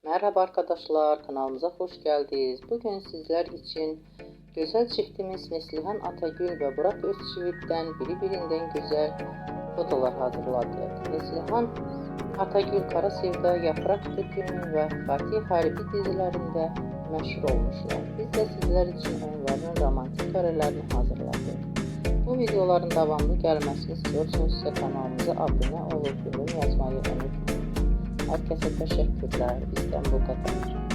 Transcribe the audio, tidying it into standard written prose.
Merhaba arkadaşlar, kanalımıza hoş geldiniz. Bugün sizler için güzel çiftimiz Neslihan Atagül ve Burak Özçivit'ten birbirinden güzel fotolar hazırladık. Neslihan Atagül Kara Sevda, Yaprak Dökümü ve Fatih Harbi dizilerinde meşhur olmuşlar. Biz de sizler için onların romantik karelerini hazırladık. Bu videoların devamlı gelmesini istiyorsanız kanalımıza abone olup yorum yazmayı unutmayın. Herkese teşekkürler. Bizden bu kadar.